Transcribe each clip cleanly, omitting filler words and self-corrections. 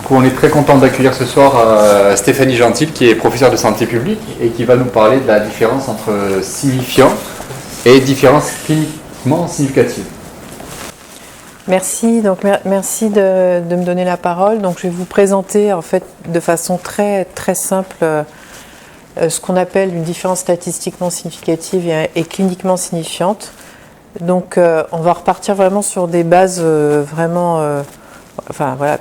coup, on est très content d'accueillir ce soir Stéphanie Gentil, qui est professeure de santé publique et qui va nous parler de la différence entre signifiant et différence cliniquement significative. Merci, merci de me donner la parole. Donc, je vais vous présenter en fait de façon très simple ce qu'on appelle une différence statistiquement significative et cliniquement signifiante. Donc, on va repartir vraiment sur des bases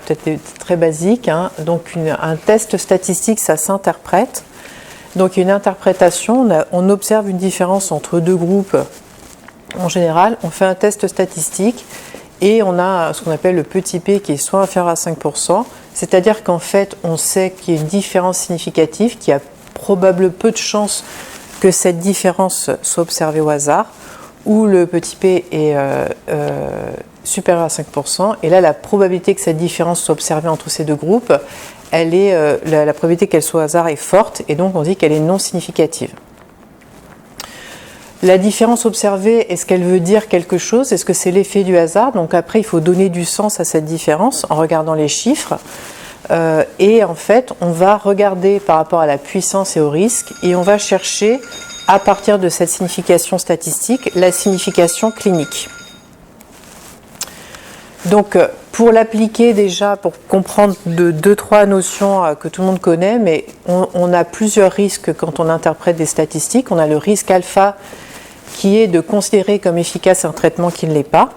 peut-être très basiques. Hein. Donc, un test statistique, ça s'interprète. Donc, il y a une interprétation. On observe une différence entre deux groupes. En général, on fait un test statistique et on a ce qu'on appelle le petit p qui est soit inférieur à 5%, c'est-à-dire qu'en fait, on sait qu'il y a une différence significative, qu'il y a probablement peu de chances que cette différence soit observée au hasard, ou le petit p est supérieur à 5%, et là, la probabilité que cette différence soit observée entre ces deux groupes, la probabilité qu'elle soit au hasard est forte, et donc on dit qu'elle est non significative. La différence observée, est-ce qu'elle veut dire quelque chose? Est-ce que c'est l'effet du hasard? Donc après, il faut donner du sens à cette différence en regardant les chiffres. Et en fait, on va regarder par rapport à la puissance et au risque, et on va chercher, à partir de cette signification statistique, la signification clinique. Donc, pour l'appliquer déjà, pour comprendre deux, trois notions que tout le monde connaît, mais on a plusieurs risques quand on interprète des statistiques. On a le risque alpha, qui est de considérer comme efficace un traitement qui ne l'est pas.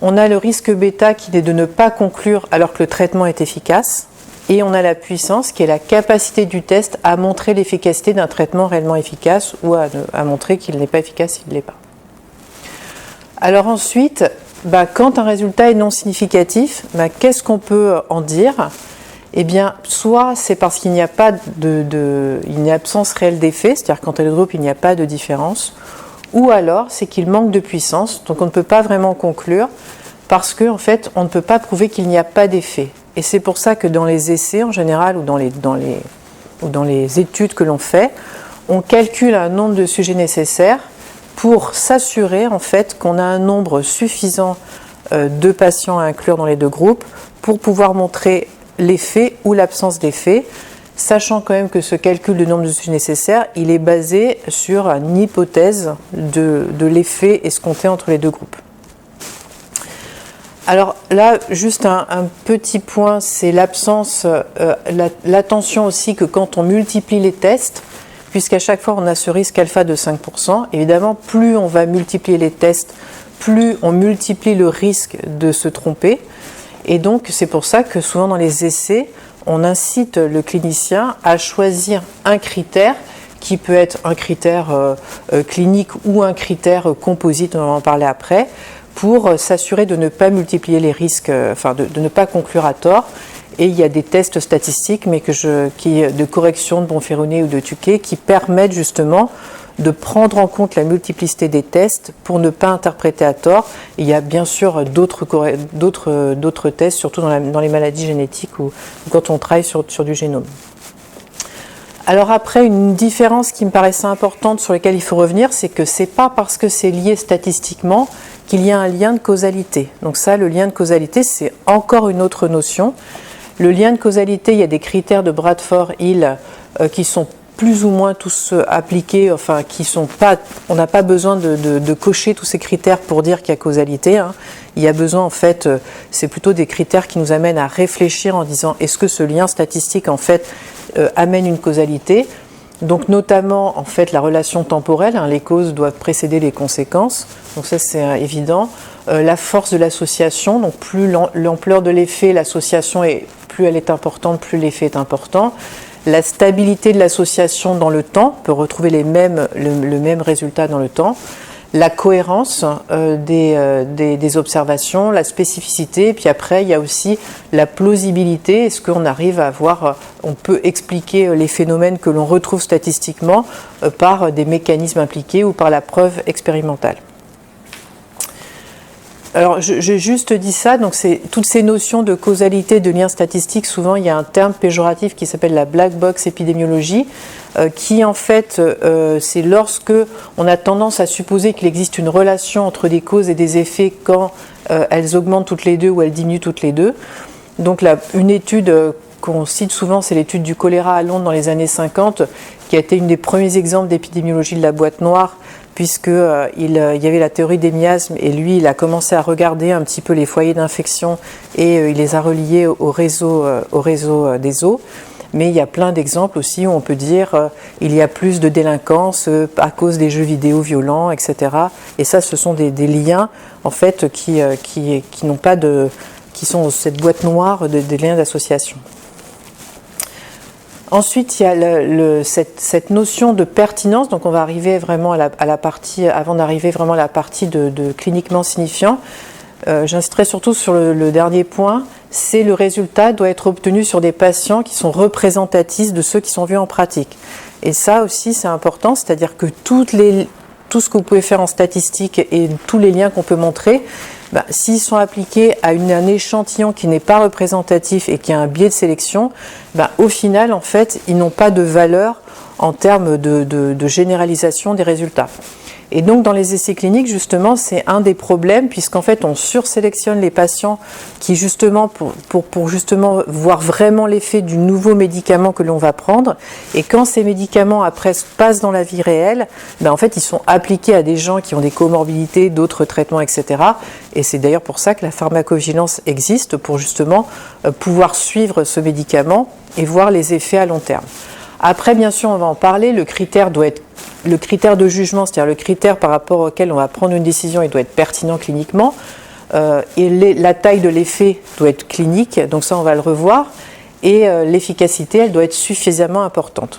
On a le risque bêta qui est de ne pas conclure alors que le traitement est efficace. Et on a la puissance qui est la capacité du test à montrer l'efficacité d'un traitement réellement efficace ou à montrer qu'il n'est pas efficace s'il ne l'est pas. Alors ensuite, quand un résultat est non significatif, qu'est-ce qu'on peut en dire? Eh bien, soit c'est parce qu'il n'y a pas une absence réelle d'effet, c'est-à-dire qu'entre les deux groupes, il n'y a pas de différence, ou alors c'est qu'il manque de puissance, donc on ne peut pas vraiment conclure, parce qu'en fait, on ne peut pas prouver qu'il n'y a pas d'effet. Et c'est pour ça que dans les essais, en général, ou dans les études que l'on fait, on calcule un nombre de sujets nécessaires pour s'assurer, en fait, qu'on a un nombre suffisant de patients à inclure dans les deux groupes pour pouvoir montrer l'effet ou l'absence d'effet, sachant quand même que ce calcul de nombre de sujets nécessaires, il est basé sur une hypothèse de l'effet escompté entre les deux groupes. Alors là, juste un petit point, c'est l'absence, l'attention aussi que quand on multiplie les tests, puisqu'à chaque fois on a ce risque alpha de 5%, évidemment, plus on va multiplier les tests, plus on multiplie le risque de se tromper. Et donc, c'est pour ça que souvent dans les essais, on incite le clinicien à choisir un critère qui peut être un critère clinique ou un critère composite, on va en parler après, pour s'assurer de ne pas multiplier les risques, de ne pas conclure à tort. Et il y a des tests statistiques, mais de correction de Bonferroni ou de Tukey, qui permettent justement de prendre en compte la multiplicité des tests pour ne pas interpréter à tort. Et il y a bien sûr d'autres tests, surtout dans les maladies génétiques ou quand on travaille sur du génome. Alors après, une différence qui me paraissait importante sur laquelle il faut revenir, c'est que c'est pas parce que c'est lié statistiquement qu'il y a un lien de causalité. Donc ça, le lien de causalité, c'est encore une autre notion. Le lien de causalité, il y a des critères de Bradford-Hill qui sont plus ou moins tous appliqués, on n'a pas besoin de cocher tous ces critères pour dire qu'il y a causalité. Hein. Il y a besoin, en fait, c'est plutôt des critères qui nous amènent à réfléchir en disant est-ce que ce lien statistique, en fait, amène une causalité? Donc notamment, en fait, la relation temporelle, les causes doivent précéder les conséquences, donc ça c'est évident. La force de l'association, donc plus l'ampleur de l'effet, l'association, plus elle est importante, plus l'effet est important. La stabilité de l'association dans le temps, on peut retrouver le même résultat dans le temps. La cohérence des observations, la spécificité, et puis après il y a aussi la plausibilité. Est-ce qu'on arrive à on peut expliquer les phénomènes que l'on retrouve statistiquement par des mécanismes impliqués ou par la preuve expérimentale. Alors, j'ai juste dit ça, donc c'est toutes ces notions de causalité, de lien statistique, souvent il y a un terme péjoratif qui s'appelle la black box épidémiologie, qui en fait, c'est lorsque on a tendance à supposer qu'il existe une relation entre des causes et des effets quand elles augmentent toutes les deux ou elles diminuent toutes les deux. Donc une étude qu'on cite souvent, c'est l'étude du choléra à Londres dans les années 50, qui a été une des premiers exemples d'épidémiologie de la boîte noire, puisqu'il y avait la théorie des miasmes, et lui, il a commencé à regarder un petit peu les foyers d'infection, et il les a reliés au réseau des eaux. Mais il y a plein d'exemples aussi où on peut dire il y a plus de délinquance à cause des jeux vidéo violents, etc. Et ça, ce sont des liens, en fait, qui n'ont pas qui sont cette boîte noire des liens d'association. Ensuite, il y a cette notion de pertinence. Donc, on va arriver vraiment à la partie, avant d'arriver vraiment à la partie de cliniquement signifiant. J'insisterai surtout sur le dernier point, c'est le résultat doit être obtenu sur des patients qui sont représentatifs de ceux qui sont vus en pratique. Et ça aussi, c'est important, c'est-à-dire que tout ce que vous pouvez faire en statistique et tous les liens qu'on peut montrer, s'ils sont appliqués à un échantillon qui n'est pas représentatif et qui a un biais de sélection, au final, en fait, ils n'ont pas de valeur en termes de généralisation des résultats. Et donc, dans les essais cliniques, justement, c'est un des problèmes, puisqu'en fait, on sursélectionne les patients qui, justement, pour justement voir vraiment l'effet du nouveau médicament que l'on va prendre. Et quand ces médicaments, après, passent dans la vie réelle, en fait, ils sont appliqués à des gens qui ont des comorbidités, d'autres traitements, etc. Et c'est d'ailleurs pour ça que la pharmacovigilance existe, pour justement pouvoir suivre ce médicament et voir les effets à long terme. Après, bien sûr, on va en parler, le critère de jugement, c'est-à-dire le critère par rapport auquel on va prendre une décision, il doit être pertinent cliniquement, et la taille de l'effet doit être clinique, donc ça on va le revoir, et l'efficacité, elle doit être suffisamment importante.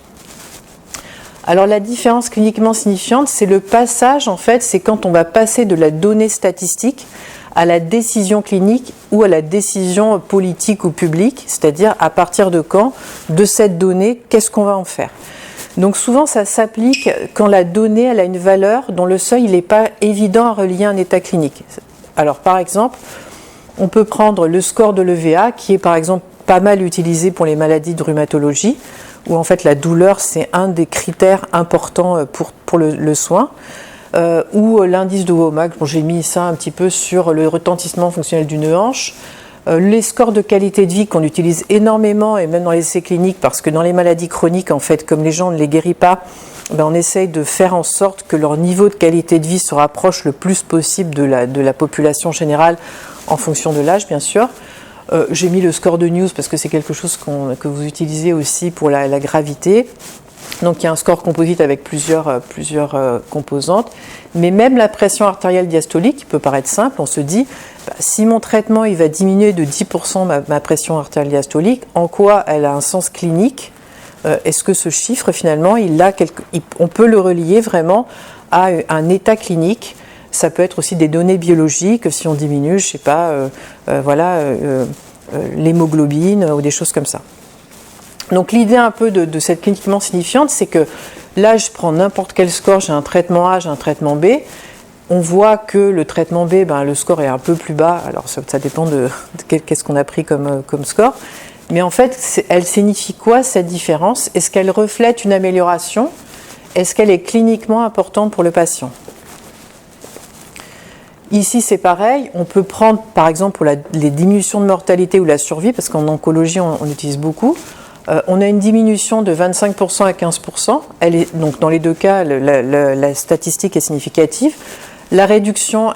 Alors la différence cliniquement signifiante, c'est le passage, en fait, c'est quand on va passer de la donnée statistique à la décision clinique ou à la décision politique ou publique, c'est-à-dire à partir de quand, de cette donnée, qu'est-ce qu'on va en faire. Donc souvent ça s'applique quand la donnée elle a une valeur dont le seuil n'est pas évident à relier à un état clinique. Alors par exemple, on peut prendre le score de l'EVA qui est par exemple pas mal utilisé pour les maladies de rhumatologie, où en fait la douleur c'est un des critères importants pour le soin. Ou l'indice de WOMAC, j'ai mis ça un petit peu sur le retentissement fonctionnel d'une hanche, les scores de qualité de vie qu'on utilise énormément et même dans les essais cliniques, parce que dans les maladies chroniques, en fait, comme les gens ne les guérit pas, on essaye de faire en sorte que leur niveau de qualité de vie se rapproche le plus possible de la population générale en fonction de l'âge, bien sûr. J'ai mis le score de News parce que c'est quelque chose que vous utilisez aussi pour la gravité. Donc il y a un score composite avec plusieurs composantes, mais même la pression artérielle diastolique, qui peut paraître simple, on se dit, si mon traitement il va diminuer de 10% ma pression artérielle diastolique, en quoi elle a un sens clinique ? Est-ce que ce chiffre finalement, on peut le relier vraiment à un état clinique ? Ça peut être aussi des données biologiques, si on diminue, je sais pas, l'hémoglobine ou des choses comme ça. Donc l'idée un peu de cette cliniquement signifiante, c'est que là, je prends n'importe quel score, j'ai un traitement A, j'ai un traitement B. On voit que le traitement B, le score est un peu plus bas. Alors ça dépend de qu'est-ce qu'on a pris comme score. Mais en fait, elle signifie quoi cette différence ? Est-ce qu'elle reflète une amélioration ? Est-ce qu'elle est cliniquement importante pour le patient ? Ici, c'est pareil. On peut prendre, par exemple, pour les diminutions de mortalité ou la survie, parce qu'en oncologie, on utilise beaucoup. On a une diminution de 25% à 15%. Donc dans les deux cas, la statistique est significative. La réduction,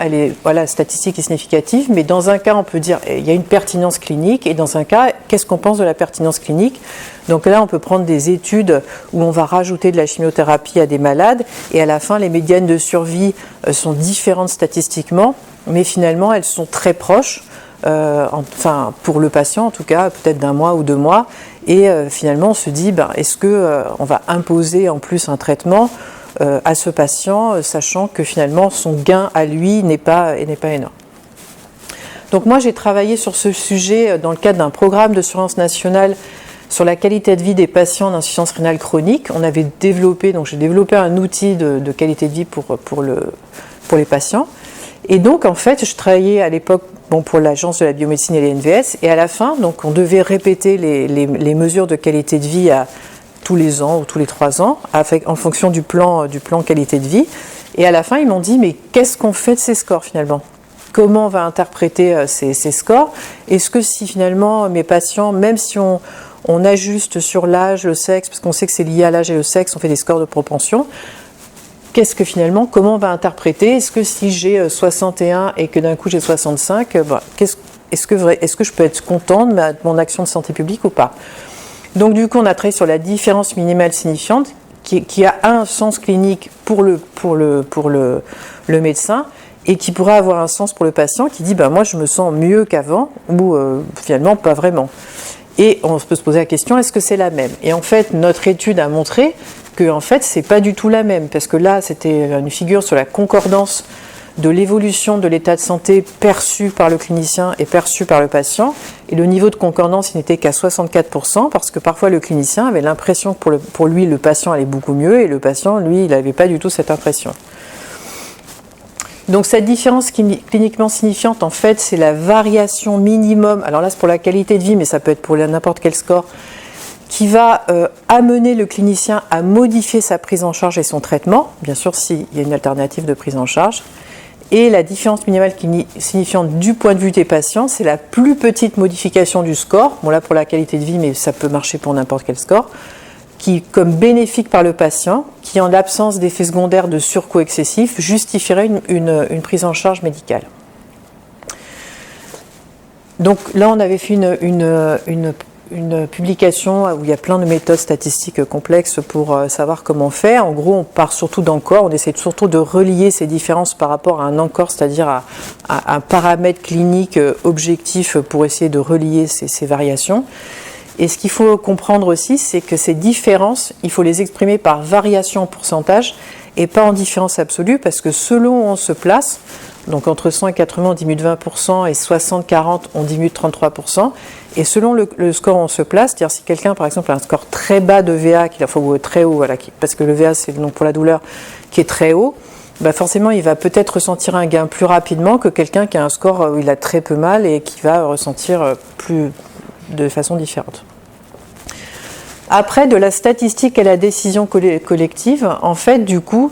statistique est significative, mais dans un cas, on peut dire il y a une pertinence clinique, et dans un cas, qu'est-ce qu'on pense de la pertinence clinique ? Donc là, on peut prendre des études où on va rajouter de la chimiothérapie à des malades, et à la fin, les médianes de survie sont différentes statistiquement, mais finalement, elles sont très proches. Pour le patient en tout cas, peut-être d'1 mois ou 2 mois, et finalement on se dit, est-ce qu'on va imposer en plus un traitement à ce patient, sachant que finalement son gain à lui n'est pas énorme. Donc moi j'ai travaillé sur ce sujet dans le cadre d'un programme de surveillance nationale sur la qualité de vie des patients en insuffisance rénale chronique. J'ai développé un outil de qualité de vie pour les patients. Et donc, en fait, je travaillais à l'époque pour l'Agence de la biomédecine et les NVS, et à la fin, donc, on devait répéter les mesures de qualité de vie tous les ans ou tous les 3 ans, en fonction du plan qualité de vie. Et à la fin, ils m'ont dit, mais qu'est-ce qu'on fait de ces scores finalement ? comment on va interpréter ces scores. Est-ce que si finalement mes patients, même si on ajuste sur l'âge, le sexe, parce qu'on sait que c'est lié à l'âge et le sexe, on fait des scores de propension, comment on va interpréter? Est-ce que si j'ai 61 et que d'un coup j'ai 65, est-ce que je peux être content de mon action de santé publique ou pas? Donc du coup, on a travaillé sur la différence minimale signifiante qui a un sens clinique pour le médecin et qui pourrait avoir un sens pour le patient qui dit moi je me sens mieux qu'avant ou finalement pas vraiment. Et on peut se poser la question, est-ce que c'est la même? Et en fait, notre étude a montré que en fait, c'est pas du tout la même, parce que là, c'était une figure sur la concordance de l'évolution de l'état de santé perçu par le clinicien et perçu par le patient. Et le niveau de concordance, il n'était qu'à 64%, parce que parfois le clinicien avait l'impression que pour lui, le patient allait beaucoup mieux, et le patient, lui, il n'avait pas du tout cette impression. Donc cette différence cliniquement signifiante, en fait, c'est la variation minimum, alors là c'est pour la qualité de vie, mais ça peut être pour n'importe quel score, qui va amener le clinicien à modifier sa prise en charge et son traitement, bien sûr s'il y a une alternative de prise en charge. Et la différence minimale signifiante du point de vue des patients, c'est la plus petite modification du score, bon là pour la qualité de vie, mais ça peut marcher pour n'importe quel score, qui, comme bénéfique par le patient, qui en l'absence d'effets secondaires de surcoût excessif, justifierait une prise en charge médicale. Donc là, on avait fait une publication où il y a plein de méthodes statistiques complexes pour savoir comment faire. En gros, on part surtout d'encore, on essaie surtout de relier ces différences par rapport à un encore, c'est-à-dire à un paramètre clinique objectif pour essayer de relier ces variations. Et ce qu'il faut comprendre aussi, c'est que ces différences, il faut les exprimer par variation en pourcentage et pas en différence absolue, parce que selon où on se place, donc entre 100 et 80, on diminue de 20%, et 60-40, on diminue de 33%. Et selon le score où on se place, c'est-à-dire si quelqu'un, par exemple, a un score très bas de VA, qu'il faut très haut, voilà, parce que le VA, c'est le nom pour la douleur, qui est très haut, forcément, il va peut-être ressentir un gain plus rapidement que quelqu'un qui a un score où il a très peu mal et qui va ressentir de façon différente. Après, de la statistique à la décision collective, en fait, du coup,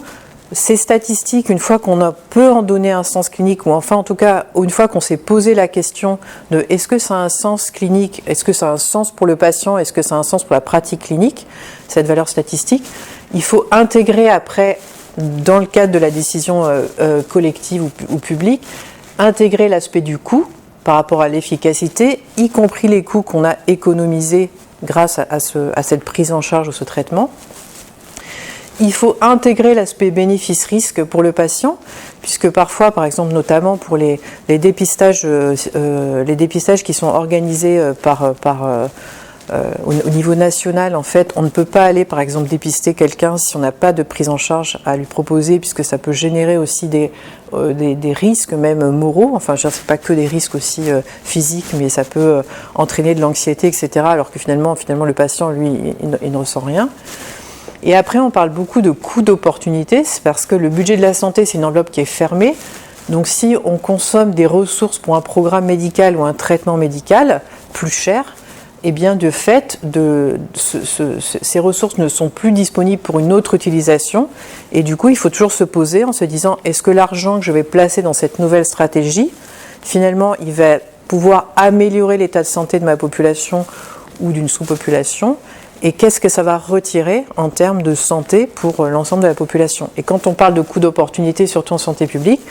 ces statistiques, une fois qu'on peut en donner un sens clinique, ou enfin, en tout cas, une fois qu'on s'est posé la question de est-ce que ça a un sens clinique, est-ce que ça a un sens pour le patient, est-ce que ça a un sens pour la pratique clinique, cette valeur statistique, il faut intégrer après, dans le cadre de la décision collective ou publique, intégrer l'aspect du coût par rapport à l'efficacité, y compris les coûts qu'on a économisés grâce à cette prise en charge ou ce traitement. Il faut intégrer l'aspect bénéfice-risque pour le patient, puisque parfois, par exemple, notamment pour les dépistages qui sont organisés au niveau national, en fait, on ne peut pas aller, par exemple, dépister quelqu'un si on n'a pas de prise en charge à lui proposer, puisque ça peut générer aussi des risques, même moraux. Enfin, je ne sais pas que des risques aussi physiques, mais ça peut entraîner de l'anxiété, etc., alors que finalement le patient, lui, il ne ressent rien. Et après, on parle beaucoup de coût d'opportunité, c'est parce que le budget de la santé, c'est une enveloppe qui est fermée. Donc, si on consomme des ressources pour un programme médical ou un traitement médical plus cher, eh bien, de fait, ces ressources ne sont plus disponibles pour une autre utilisation. Et du coup, il faut toujours se poser en se disant, est-ce que l'argent que je vais placer dans cette nouvelle stratégie, finalement, il va pouvoir améliorer l'état de santé de ma population ou d'une sous-population ? Et qu'est-ce que ça va retirer en termes de santé pour l'ensemble de la population? Et quand on parle de coût d'opportunité, surtout en santé publique,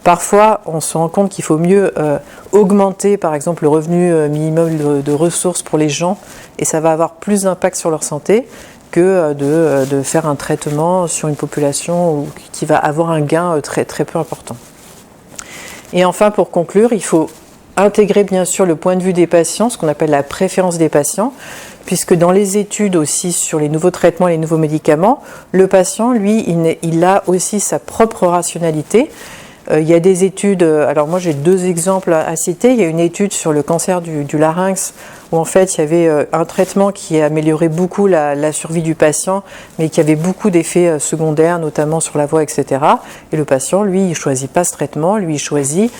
parfois on se rend compte qu'il faut mieux augmenter par exemple le revenu minimum de ressources pour les gens, et ça va avoir plus d'impact sur leur santé que de faire un traitement sur une population qui va avoir un gain très, très peu important. Et enfin, pour conclure, il faut intégrer bien sûr le point de vue des patients, ce qu'on appelle la préférence des patients, puisque dans les études aussi sur les nouveaux traitements et les nouveaux médicaments, le patient, lui, il a aussi sa propre rationalité. Il y a des études, alors moi j'ai deux exemples à citer. Il y a une étude sur le cancer du larynx où en fait il y avait un traitement qui améliorait beaucoup la survie du patient, mais qui avait beaucoup d'effets secondaires, notamment sur la voix, etc. Et le patient, lui, il ne choisit pas ce traitement, lui, il choisit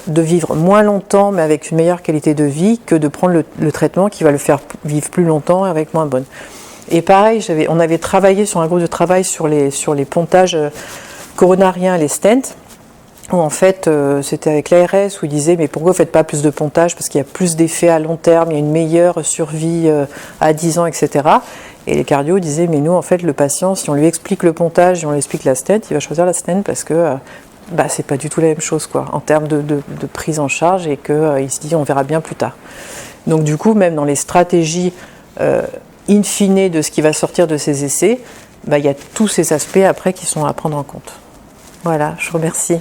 de vivre moins longtemps, mais avec une meilleure qualité de vie, que de prendre le traitement qui va le faire vivre plus longtemps avec moins bonne. Et pareil, on avait travaillé sur un groupe de travail sur les pontages coronariens, les stents. où en fait, c'était avec l'ARS, où ils disaient mais pourquoi vous ne faites pas plus de pontage, parce qu'il y a plus d'effets à long terme, il y a une meilleure survie à 10 ans, etc. Et les cardios disaient mais nous, en fait, le patient, si on lui explique le pontage et on lui explique la stent, il va choisir la stent parce que c'est pas du tout la même chose, quoi, en termes de prise en charge, et qu'il se dit on verra bien plus tard. Donc du coup, même dans les stratégies in fine de ce qui va sortir de ces essais, il y a tous ces aspects après qui sont à prendre en compte. Voilà, je vous remercie.